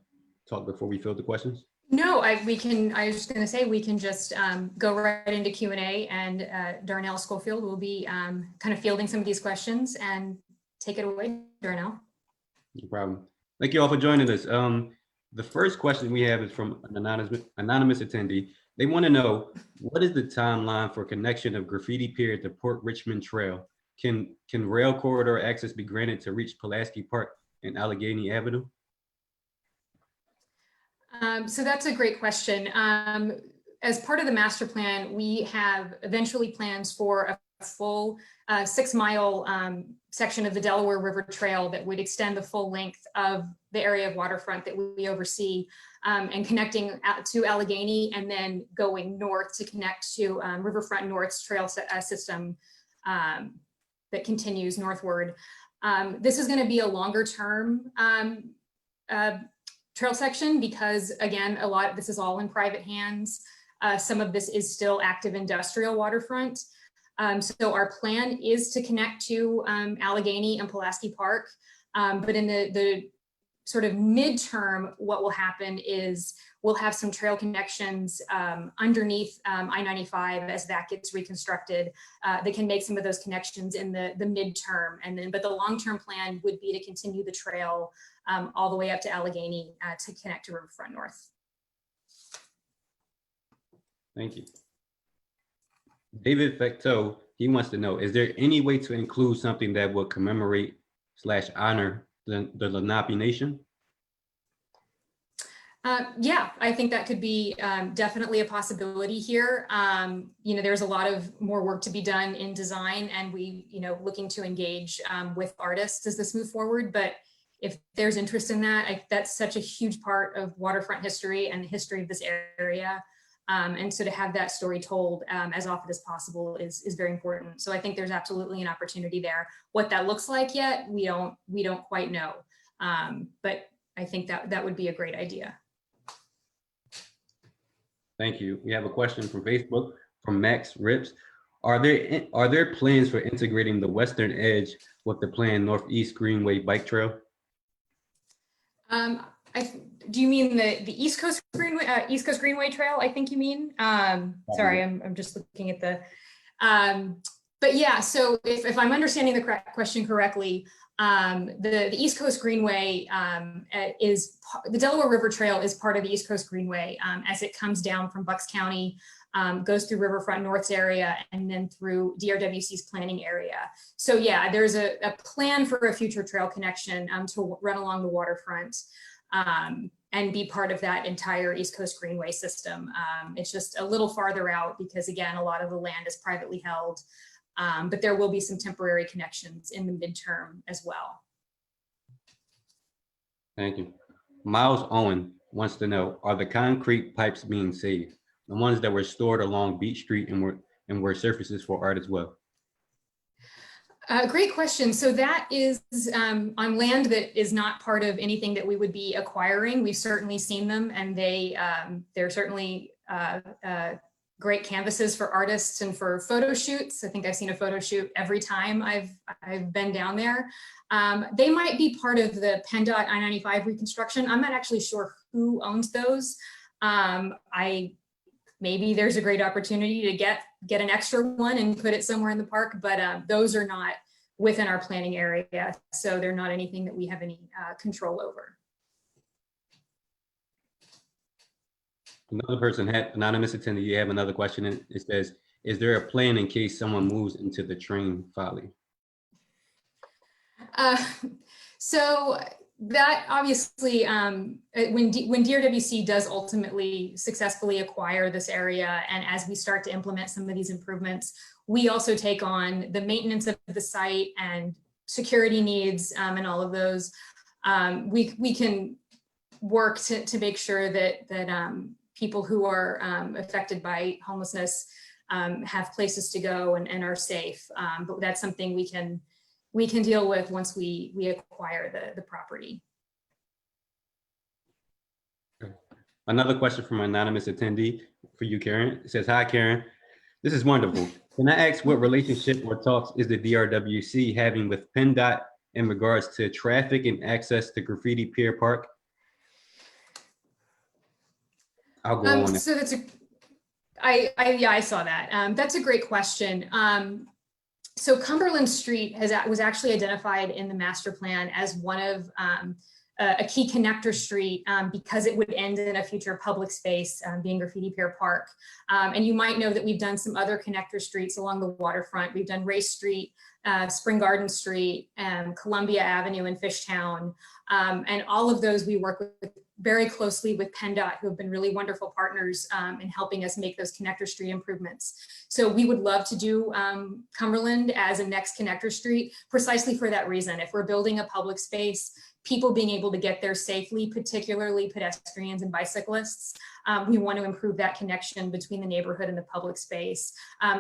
I: talk before we field the questions?
A: No, I was just going to say we can just go right into Q&A, and Darnell Schofield will be kind of fielding some of these questions, and take it away, Darnell.
I: No problem. Thank you all for joining us. The first question we have is from an anonymous attendee. They want to know, what is the timeline for connection of Graffiti Pier to Port Richmond Trail? Can rail corridor access be granted to reach Pulaski Park and Alleghany Avenue?
A: So that's a great question. As part of the master plan, we have eventually plans for a full 6-mile section of the Delaware River Trail that would extend the full length of the area of waterfront that we oversee, and connecting to Alleghany, and then going north to connect to Riverfront North's trail system that continues northward. This is going to be a longer term trail section because, again, this is all in private hands. Some of this is still active industrial waterfront. So our plan is to connect to Alleghany and Pulaski Park, but in the sort of midterm, what will happen is we'll have some trail connections underneath I-95 as that gets reconstructed that can make some of those connections in the midterm. And then, but the long-term plan would be to continue the trail all the way up to Alleghany to connect to Riverfront North.
I: Thank you. David Fecteau, he wants to know, is there any way to include something that would commemorate / honor the Lenape Nation?
A: Yeah, I think that could be definitely a possibility here. You know, there's a lot of more work to be done in design, and we, you know, looking to engage with artists as this move forward. But if there's interest in that, that's such a huge part of waterfront history and the history of this area. And so to have that story told as often as possible is very important. So I think there's absolutely an opportunity there. What that looks like yet, we don't quite know. But I think that would be a great idea.
I: Thank you. We have a question from Facebook from Max Rips. Are there plans for integrating the western edge with the planned Northeast Greenway bike trail?
A: Do you mean the East Coast Greenway Trail? I think you mean. Sorry, I'm just looking at the. But yeah, so if I'm understanding the question correctly, the East Coast Greenway the Delaware River Trail is part of the East Coast Greenway as it comes down from Bucks County, goes through Riverfront North's area, and then through DRWC's planning area. So yeah, there's a plan for a future trail connection to run along the waterfront and be part of that entire East Coast Greenway system. It's just a little farther out because, again, a lot of the land is privately held. But there will be some temporary connections in the midterm as well.
I: Thank you. Miles Owen wants to know, are the concrete pipes being saved? The ones that were stored along Beach Street and were surfaces for art as well?
A: Great question. So that is on land that is not part of anything that we would be acquiring. We've certainly seen them, and they're certainly great canvases for artists and for photo shoots. I think I've seen a photo shoot every time I've been down there. They might be part of the PennDOT I-95 reconstruction. I'm not actually sure who owns those. Maybe there's a great opportunity to get an extra one and put it somewhere in the park, but those are not within our planning area. So they're not anything that we have any control over.
I: Another person had anonymous attendee. You have another question. And it says, is there a plan in case someone moves into the train folly?
A: So that obviously, when DRWC does ultimately successfully acquire this area, and as we start to implement some of these improvements, we also take on the maintenance of the site and security needs and all of those. We can work to make sure that people who are affected by homelessness have places to go and are safe. But that's something we can deal with once we acquire the property.
I: Another question from an anonymous attendee for you, Karen. It says, hi, Karen. This is wonderful. Can I ask what relationship or talks is the DRWC having with PennDOT in regards to traffic and access to Graffiti Pier Park? I'll go on.
A: So that's I saw that. That's a great question. So Cumberland Street was actually identified in the master plan as one of a key connector street because it would end in a future public space being Graffiti Pier Park. And you might know that we've done some other connector streets along the waterfront. We've done Race Street, Spring Garden Street, Columbia Avenue in Fishtown. And all of those we work with very closely with PennDOT, who have been really wonderful partners in helping us make those connector street improvements. So we would love to do Cumberland as a next connector street precisely for that reason. If we're building a public space, people being able to get there safely, particularly pedestrians and bicyclists, we want to improve that connection between the neighborhood and the public space.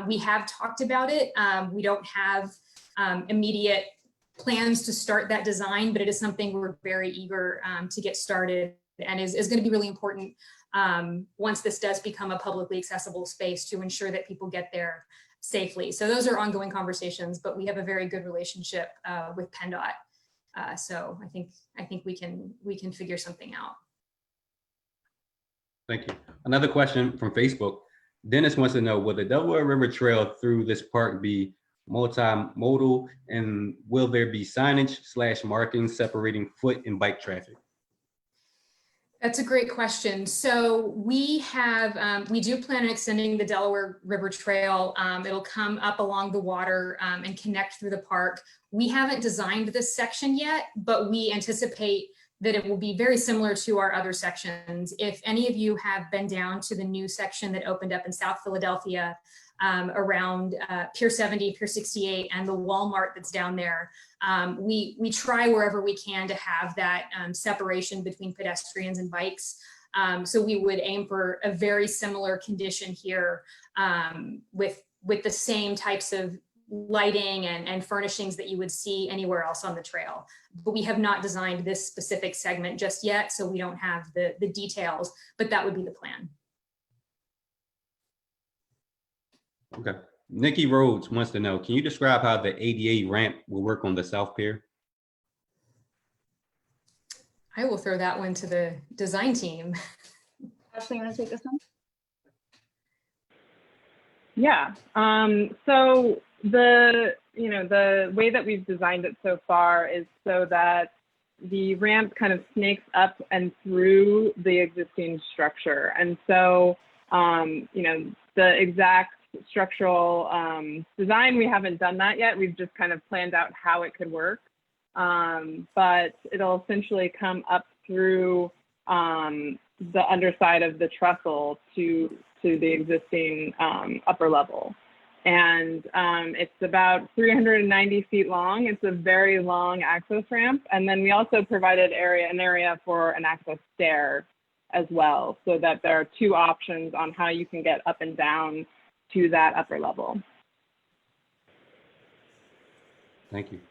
A: We have talked about it. We don't have immediate plans to start that design, but it is something we're very eager to get started, and is going to be really important once this does become a publicly accessible space to ensure that people get there safely. So those are ongoing conversations, but we have a very good relationship with PennDOT. So I think we can figure something out.
I: Thank you. Another question from Facebook. Dennis wants to know, will the Delaware River Trail through this park be multimodal, and will there be signage/markings separating foot and bike traffic?
A: That's a great question. So we do plan on extending the Delaware River Trail. It'll come up along the water and connect through the park. We haven't designed this section yet, but we anticipate that it will be very similar to our other sections. If any of you have been down to the new section that opened up in South Philadelphia around Pier 70, Pier 68, and the Walmart that's down there, we try wherever we can to have that separation between pedestrians and bikes. So we would aim for a very similar condition here with the same types of lighting and furnishings that you would see anywhere else on the trail. But we have not designed this specific segment just yet, so we don't have the details, but that would be the plan.
I: Okay. Nikki Rhodes wants to know, can you describe how the ADA ramp will work on the South Pier?
A: I will throw that one to the design team.
B: Ashley, you want to take this one?
C: Yeah. So the way that we've designed it so far is so that the ramp kind of snakes up and through the existing structure. And so, the exact structural design, we haven't done that yet. We've just kind of planned out how it could work. But it'll essentially come up through the underside of the trestle to the existing upper level. And it's about 390 feet long. It's a very long access ramp. And then we also provided an area for an access stair as well, so that there are two options on how you can get up and down to that upper level.
I: Thank you.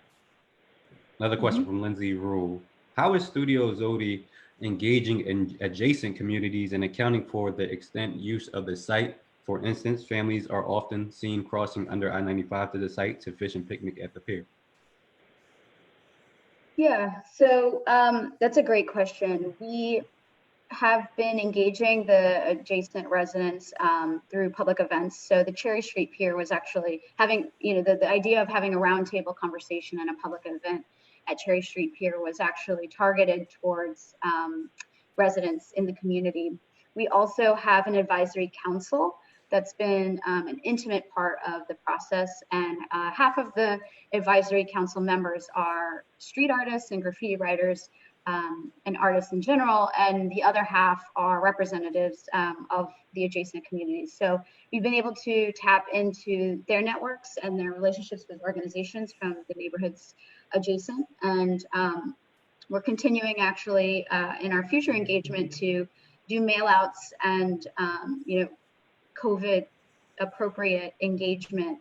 I: Another question from Lindsay Rule. How is Studio Zewde engaging in adjacent communities and accounting for the extent use of the site? For instance, families are often seen crossing under I-95 to the site to fish and picnic at the pier.
B: Yeah, so that's a great question. We have been engaging the adjacent residents through public events. So the Cherry Street Pier was actually having, the idea of having a roundtable conversation and a public event at Cherry Street Pier was actually targeted towards residents in the community. We also have an advisory council that's been an intimate part of the process, and half of the advisory council members are street artists and graffiti writers and artists in general, and the other half are representatives of the adjacent communities. So we've been able to tap into their networks and their relationships with organizations from the neighborhoods adjacent, and we're continuing actually in our future engagement to do mail outs and COVID appropriate engagement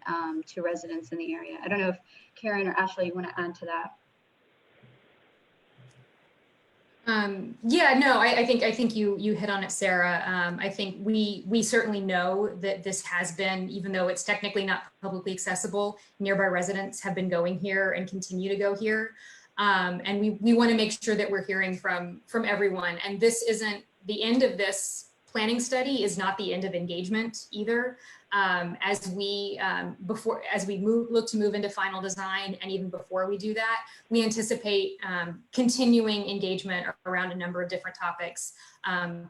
B: to residents in the area. I don't know if Karen or Ashley, you want to add to that?
A: Yeah, no, I think you hit on it, Sarah. I think we certainly know that this has been, even though it's technically not publicly accessible, nearby residents have been going here and continue to go here. And we want to make sure that we're hearing from everyone. And this isn't the end of this planning study, is not the end of engagement either. As we look to move into final design, and even before we do that, we anticipate continuing engagement around a number of different topics,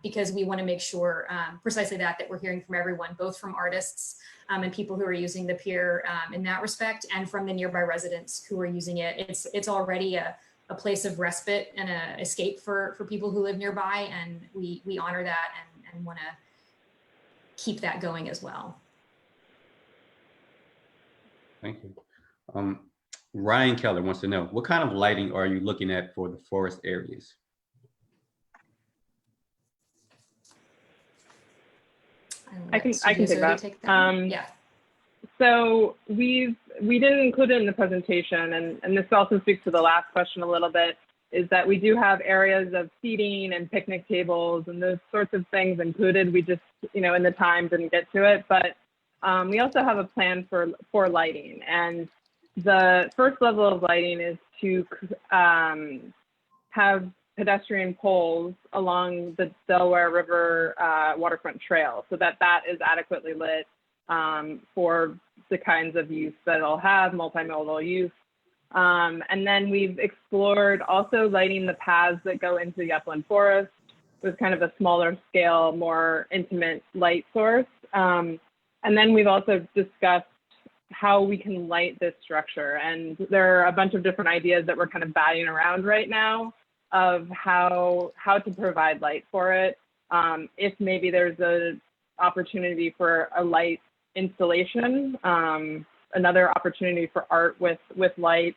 A: because we want to make sure precisely that we're hearing from everyone, both from artists and people who are using the pier in that respect, and from the nearby residents who are using it. It's already a place of respite and an escape for people who live nearby, and we honor that and want to keep that going as well.
I: Thank you. Ryan Keller wants to know, what kind of lighting are you looking at for the forest areas?
C: I can take that.
A: Yeah.
C: So we didn't include it in the presentation, and this also speaks to the last question a little bit, is that we do have areas of seating and picnic tables and those sorts of things included. We just, in the time didn't get to it, but we also have a plan for lighting. And the first level of lighting is to have pedestrian poles along the Delaware River Waterfront Trail, so that is adequately lit for the kinds of use that it'll have, multimodal use. And then we've explored also lighting the paths that go into the Upland Forest with kind of a smaller scale, more intimate light source. And then we've also discussed how we can light this structure. And there are a bunch of different ideas that we're kind of batting around right now of how to provide light for it. If maybe there's an opportunity for a light installation, another opportunity for art with light.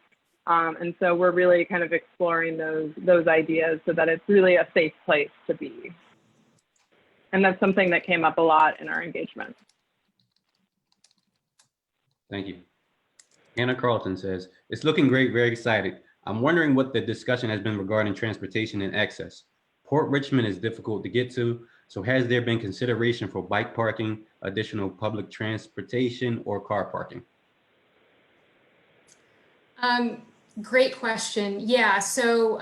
C: And so we're really kind of exploring those ideas so that it's really a safe place to be. And that's something that came up a lot in our engagement.
I: Thank you. Anna Carlton says, it's looking great, very excited. I'm wondering what the discussion has been regarding transportation and access. Port Richmond is difficult to get to, so has there been consideration for bike parking, additional public transportation, or car parking?
A: Great question. Yeah, so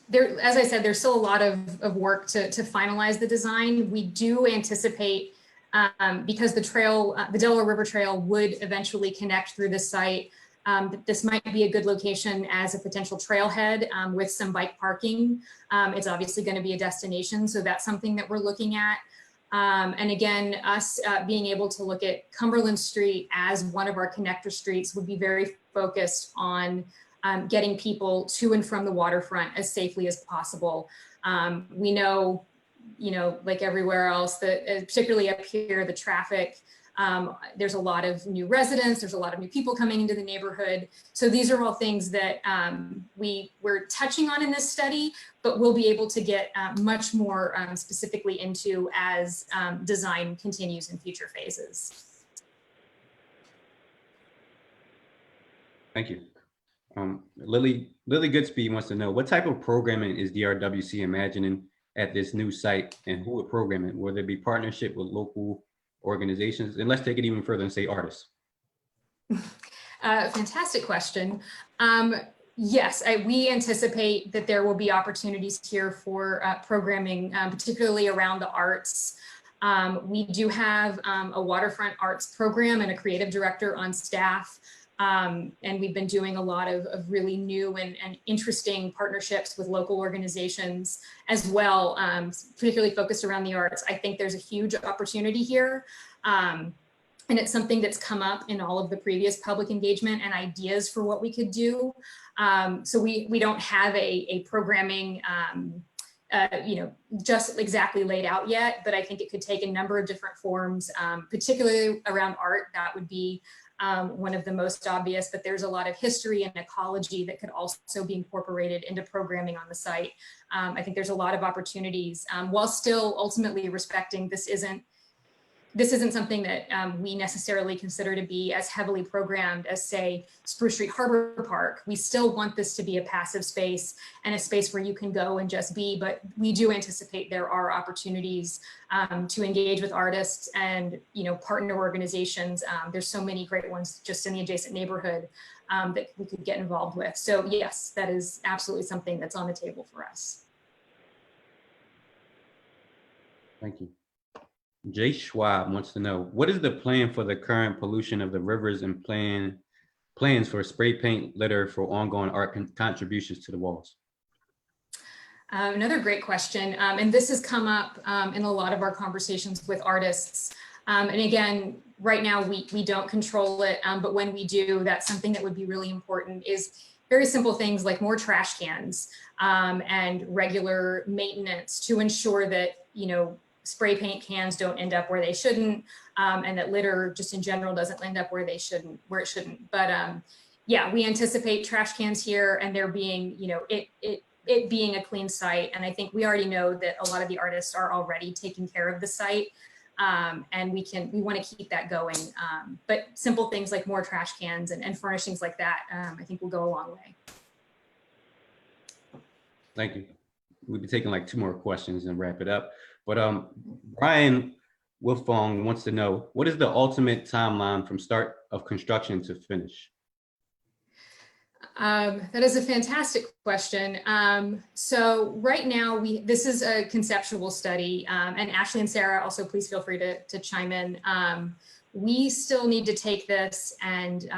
A: there, as I said, there's still a lot of work to finalize the design. We do anticipate, because the trail, the Delaware River Trail would eventually connect through the site, that this might be a good location as a potential trailhead with some bike parking. It's obviously going to be a destination, so that's something that we're looking at. And again, us being able to look at Cumberland Street as one of our connector streets would be very focused on getting people to and from the waterfront as safely as possible. We know, like everywhere else, that particularly up here, the traffic, there's a lot of new residents, there's a lot of new people coming into the neighborhood. So these are all things that we're touching on in this study, but we'll be able to get much more specifically into as design continues in future phases.
I: Thank you. Lily Goodspeed wants to know, what type of programming is DRWC imagining at this new site, and who would program it? Will there be partnership with local organizations? And let's take it even further and say artists.
A: Fantastic question. Yes, we anticipate that there will be opportunities here for programming, particularly around the arts. We do have a waterfront arts program and a creative director on staff. And we've been doing a lot of really new and interesting partnerships with local organizations as well, particularly focused around the arts. I think there's a huge opportunity here. And it's something that's come up in all of the previous public engagement and ideas for what we could do. So we don't have a programming, just exactly laid out yet, but I think it could take a number of different forms, particularly around art. That would be one of the most obvious, but there's a lot of history and ecology that could also be incorporated into programming on the site. I think there's a lot of opportunities while still ultimately respecting this isn't something that we necessarily consider to be as heavily programmed as, say, Spruce Street Harbor Park. We still want this to be a passive space and a space where you can go and just be, but we do anticipate there are opportunities to engage with artists and, partner organizations. There's so many great ones just in the adjacent neighborhood that we could get involved with. So yes, that is absolutely something that's on the table for us.
I: Thank you. Jay Schwab wants to know, what is the plan for the current pollution of the rivers and plans for spray paint litter for ongoing art contributions to the walls?
A: Another great question. And this has come up in a lot of our conversations with artists. And again, right now we don't control it, but when we do, that's something that would be really important is very simple things like more trash cans and regular maintenance to ensure that, spray paint cans don't end up where they shouldn't, and that litter just in general doesn't end up where it shouldn't. But yeah, we anticipate trash cans here and there being, it being a clean site. And I think we already know that a lot of the artists are already taking care of the site, and we want to keep that going. But simple things like more trash cans and furnishings like that, I think will go a long way.
I: Thank you. We'll be taking like 2 more questions and wrap it up. But Brian Wolfong wants to know, what is the ultimate timeline from start of construction to finish?
A: That is a fantastic question. So right now, this is a conceptual study, and Ashley and Sarah, also please feel free to chime in. We still need to take this and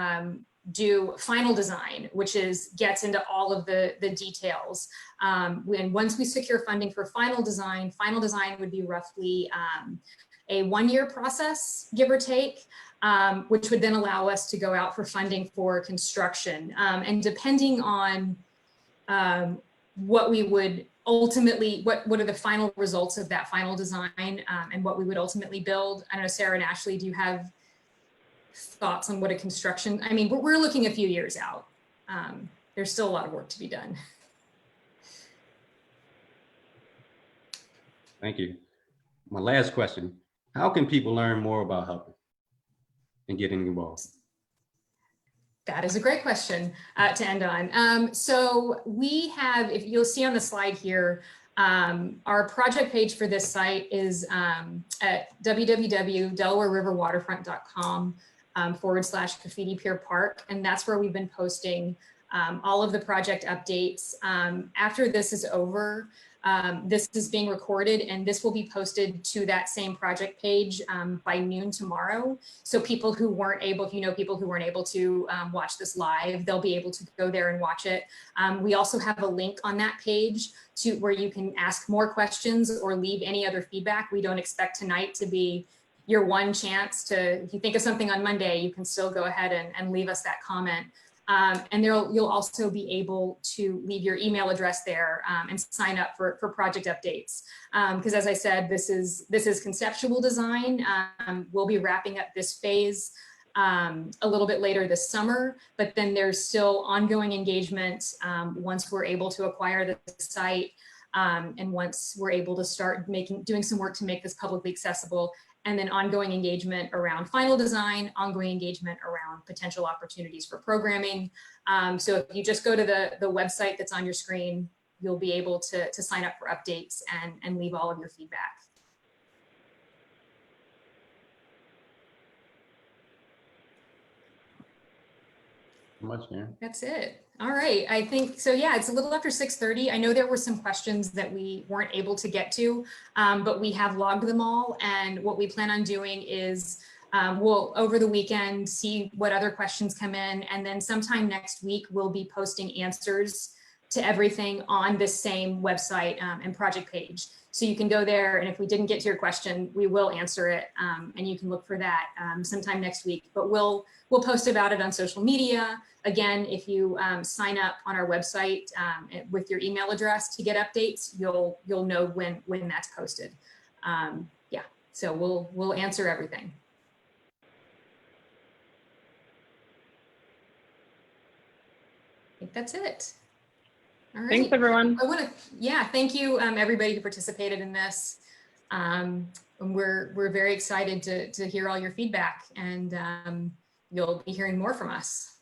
A: do final design, which gets into all of the details. And once we secure funding for final design would be roughly a 1-year process, give or take, which would then allow us to go out for funding for construction. And depending on what we would ultimately, what are the final results of that final design and what we would ultimately build. I don't know, Sarah and Ashley, do you have thoughts on what a construction, I mean, we're looking a few years out. There's still a lot of work to be done.
I: Thank you. My last question, how can people learn more about helping and getting involved?
A: That is a great question to end on. So we have, if you'll see on the slide here, our project page for this site is at www.delawareriverwaterfront.com /Graffiti Pier Park. And that's where we've been posting all of the project updates. After this is over, this is being recorded and this will be posted to that same project page by noon tomorrow. So people who weren't able, people who weren't able to watch this live, they'll be able to go there and watch it. We also have a link on that page to where you can ask more questions or leave any other feedback. We don't expect tonight to be your one chance to, if you think of something on Monday, you can still go ahead and leave us that comment. And you'll also be able to leave your email address there and sign up for project updates. Because as I said, this is conceptual design. We'll be wrapping up this phase a little bit later this summer, but then there's still ongoing engagement once we're able to acquire the site and once we're able to start doing some work to make this publicly accessible. And then ongoing engagement around final design, ongoing engagement around potential opportunities for programming. So if you just go to the website that's on your screen, you'll be able to sign up for updates and leave all of your feedback.
I: Much, Karen.
A: That's it. All right, I think, so yeah, it's a little after 6:30. I know there were some questions that we weren't able to get to, but we have logged them all. And what we plan on doing is We'll over the weekend see what other questions come in, and then sometime next week we'll be posting answers to everything on this same website and project page. So you can go there, and if we didn't get to your question, we will answer it, and you can look for that sometime next week. But we'll post about it on social media. Again, if you sign up on our website with your email address to get updates, you'll know when that's posted. Yeah, so we'll answer everything. I think that's it. All right.
C: Thanks, everyone.
A: I want to, yeah, thank you, everybody who participated in this. And we're very excited to hear all your feedback, and you'll be hearing more from us.